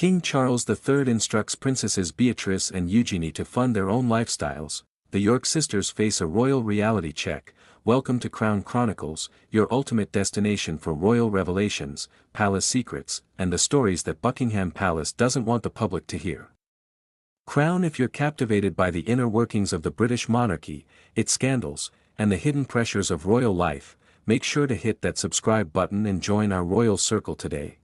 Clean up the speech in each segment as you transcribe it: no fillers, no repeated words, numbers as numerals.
King Charles III instructs Princesses Beatrice and Eugenie to fund their own lifestyles. The York sisters face a royal reality check. Welcome to Crown Chronicles, your ultimate destination for royal revelations, palace secrets, and the stories that Buckingham Palace doesn't want the public to hear. Crown. If you're captivated by the inner workings of the British monarchy, its scandals, and the hidden pressures of royal life, make sure to hit that subscribe button and join our royal circle today.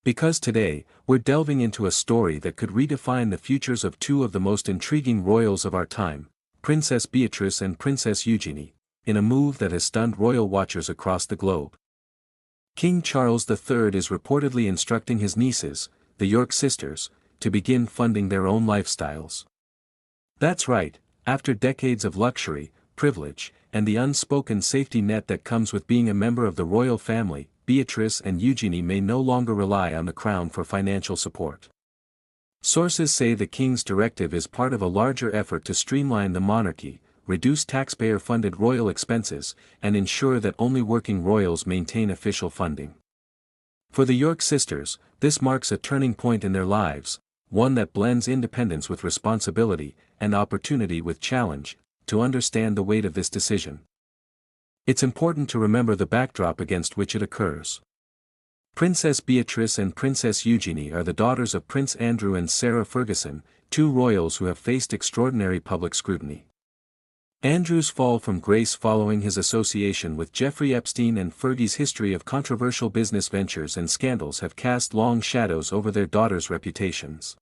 Because today, we're delving into a story that could redefine the futures of two of the most intriguing royals of our time, Princess Beatrice and Princess Eugenie, in a move that has stunned royal watchers across the globe. King Charles III is reportedly instructing his nieces, the York sisters, to begin funding their own lifestyles. That's right, after decades of luxury, privilege, and the unspoken safety net that comes with being a member of the royal family, Beatrice and Eugenie may no longer rely on the crown for financial support. Sources say the king's directive is part of a larger effort to streamline the monarchy, reduce taxpayer-funded royal expenses, and ensure that only working royals maintain official funding. For the York sisters, this marks a turning point in their lives, one that blends independence with responsibility, and opportunity with challenge. To understand the weight of this decision, it's important to remember the backdrop against which it occurs. Princess Beatrice and Princess Eugenie are the daughters of Prince Andrew and Sarah Ferguson, two royals who have faced extraordinary public scrutiny. Andrew's fall from grace following his association with Jeffrey Epstein and Fergie's history of controversial business ventures and scandals have cast long shadows over their daughters' reputations.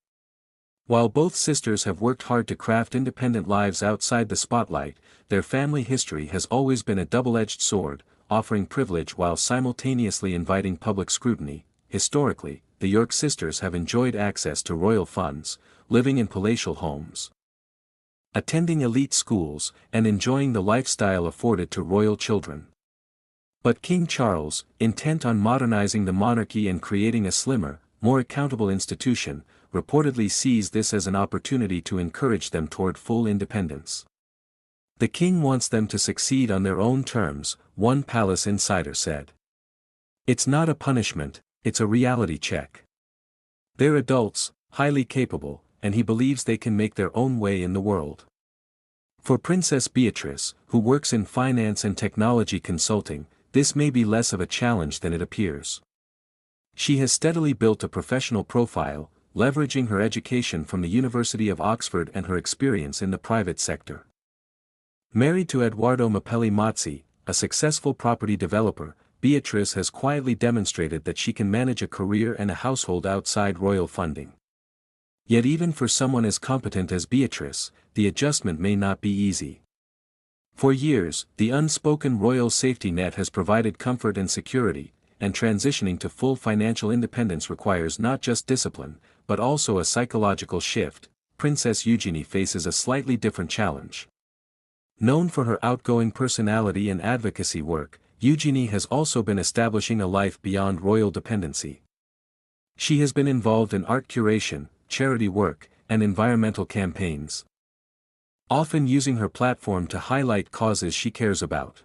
While both sisters have worked hard to craft independent lives outside the spotlight, their family history has always been a double-edged sword, offering privilege while simultaneously inviting public scrutiny. Historically, the York sisters have enjoyed access to royal funds, living in palatial homes, attending elite schools, and enjoying the lifestyle afforded to royal children. But King Charles, intent on modernizing the monarchy and creating a slimmer, more accountable institution, reportedly sees this as an opportunity to encourage them toward full independence. The king wants them to succeed on their own terms, one palace insider said. It's not a punishment, it's a reality check. They're adults, highly capable, and he believes they can make their own way in the world. For Princess Beatrice, who works in finance and technology consulting, this may be less of a challenge than it appears. She has steadily built a professional profile, leveraging her education from the University of Oxford and her experience in the private sector. Married to Edoardo Mapelli-Mozzi, a successful property developer, Beatrice has quietly demonstrated that she can manage a career and a household outside royal funding. Yet even for someone as competent as Beatrice, the adjustment may not be easy. For years, the unspoken royal safety net has provided comfort and security, and transitioning to full financial independence requires not just discipline, but also a psychological shift. Princess Eugenie faces a slightly different challenge. Known for her outgoing personality and advocacy work, Eugenie has also been establishing a life beyond royal dependency. She has been involved in art curation, charity work, and environmental campaigns, often using her platform to highlight causes she cares about.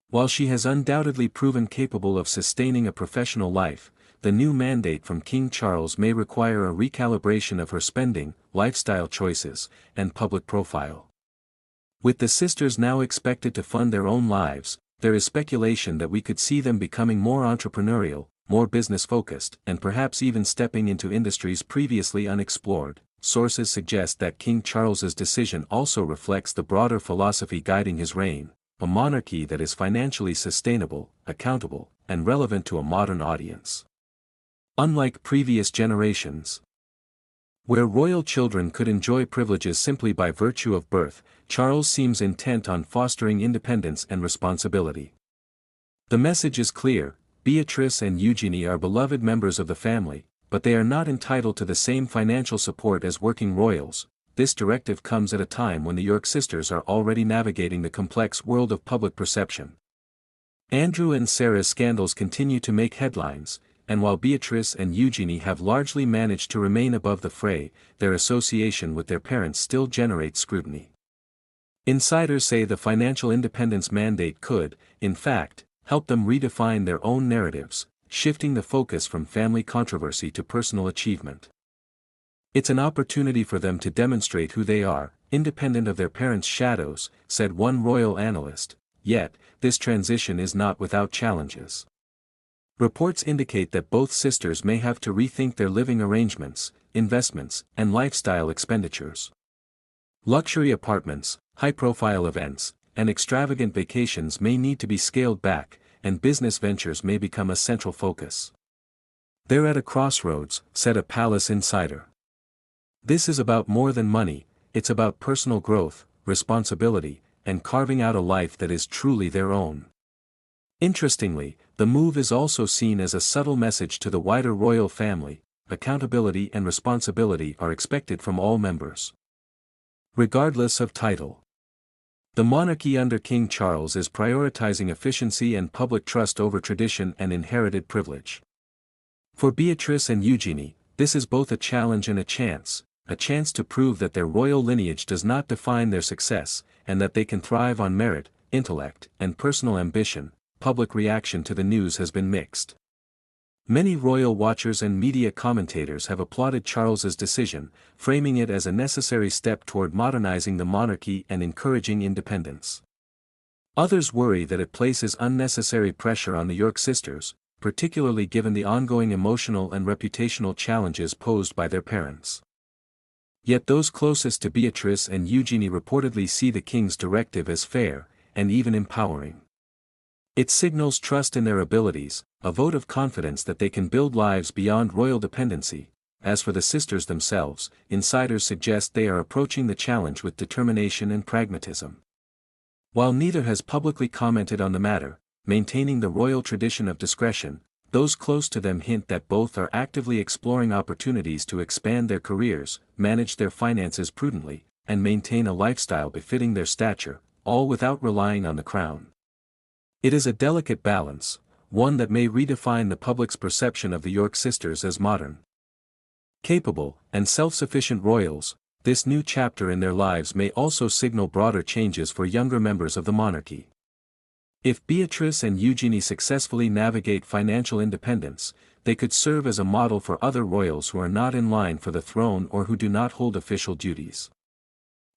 While she has undoubtedly proven capable of sustaining a professional life, the new mandate from King Charles may require a recalibration of her spending, lifestyle choices, and public profile. With the sisters now expected to fund their own lives, there is speculation that we could see them becoming more entrepreneurial, more business-focused, and perhaps even stepping into industries previously unexplored. Sources suggest that King Charles's decision also reflects the broader philosophy guiding his reign, a monarchy that is financially sustainable, accountable, and relevant to a modern audience. Unlike previous generations, where royal children could enjoy privileges simply by virtue of birth, Charles seems intent on fostering independence and responsibility. The message is clear: Beatrice and Eugenie are beloved members of the family, but they are not entitled to the same financial support as working royals. This directive comes at a time when the York sisters are already navigating the complex world of public perception. Andrew and Sarah's scandals continue to make headlines, and while Beatrice and Eugenie have largely managed to remain above the fray, their association with their parents still generates scrutiny. Insiders say the financial independence mandate could, in fact, help them redefine their own narratives, shifting the focus from family controversy to personal achievement. It's an opportunity for them to demonstrate who they are, independent of their parents' shadows, said one royal analyst. Yet, this transition is not without challenges. Reports indicate that both sisters may have to rethink their living arrangements, investments, and lifestyle expenditures. Luxury apartments, high-profile events, and extravagant vacations may need to be scaled back, and business ventures may become a central focus. "They're at a crossroads," said a palace insider. "This is about more than money, it's about personal growth, responsibility, and carving out a life that is truly their own." Interestingly, the move is also seen as a subtle message to the wider royal family: accountability and responsibility are expected from all members, regardless of title. The monarchy under King Charles is prioritizing efficiency and public trust over tradition and inherited privilege. For Beatrice and Eugenie, this is both a challenge and a chance to prove that their royal lineage does not define their success, and that they can thrive on merit, intellect, and personal ambition. Public reaction to the news has been mixed. Many royal watchers and media commentators have applauded Charles's decision, framing it as a necessary step toward modernizing the monarchy and encouraging independence. Others worry that it places unnecessary pressure on the York sisters, particularly given the ongoing emotional and reputational challenges posed by their parents. Yet those closest to Beatrice and Eugenie reportedly see the king's directive as fair, and even empowering. It signals trust in their abilities, a vote of confidence that they can build lives beyond royal dependency. As for the sisters themselves, insiders suggest they are approaching the challenge with determination and pragmatism. While neither has publicly commented on the matter, maintaining the royal tradition of discretion, those close to them hint that both are actively exploring opportunities to expand their careers, manage their finances prudently, and maintain a lifestyle befitting their stature, all without relying on the crown. It is a delicate balance, one that may redefine the public's perception of the York sisters as modern, capable, and self-sufficient royals. This new chapter in their lives may also signal broader changes for younger members of the monarchy. If Beatrice and Eugenie successfully navigate financial independence, they could serve as a model for other royals who are not in line for the throne or who do not hold official duties.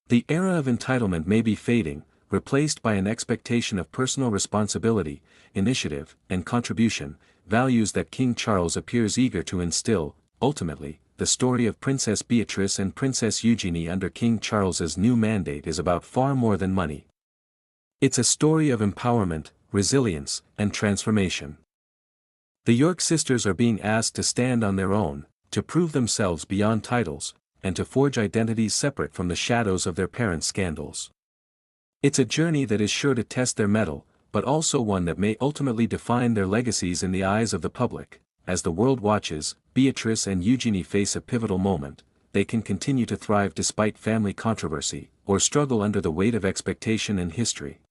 The era of entitlement may be fading, replaced by an expectation of personal responsibility, initiative, and contribution, values that King Charles appears eager to instill. Ultimately, the story of Princess Beatrice and Princess Eugenie under King Charles's new mandate is about far more than money. It's a story of empowerment, resilience, and transformation. The York sisters are being asked to stand on their own, to prove themselves beyond titles, and to forge identities separate from the shadows of their parents' scandals. It's a journey that is sure to test their mettle, but also one that may ultimately define their legacies in the eyes of the public. As the world watches, Beatrice and Eugenie face a pivotal moment. They can continue to thrive despite family controversy, or struggle under the weight of expectation and history.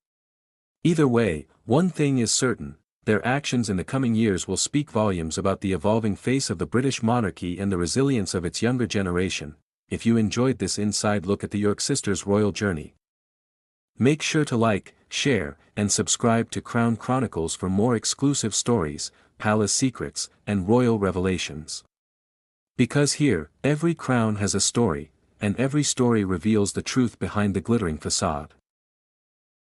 Either way, one thing is certain: their actions in the coming years will speak volumes about the evolving face of the British monarchy and the resilience of its younger generation. If you enjoyed this inside look at the York sisters' royal journey, make sure to like, share, and subscribe to Crown Chronicles for more exclusive stories, palace secrets, and royal revelations. Because here, every crown has a story, and every story reveals the truth behind the glittering facade.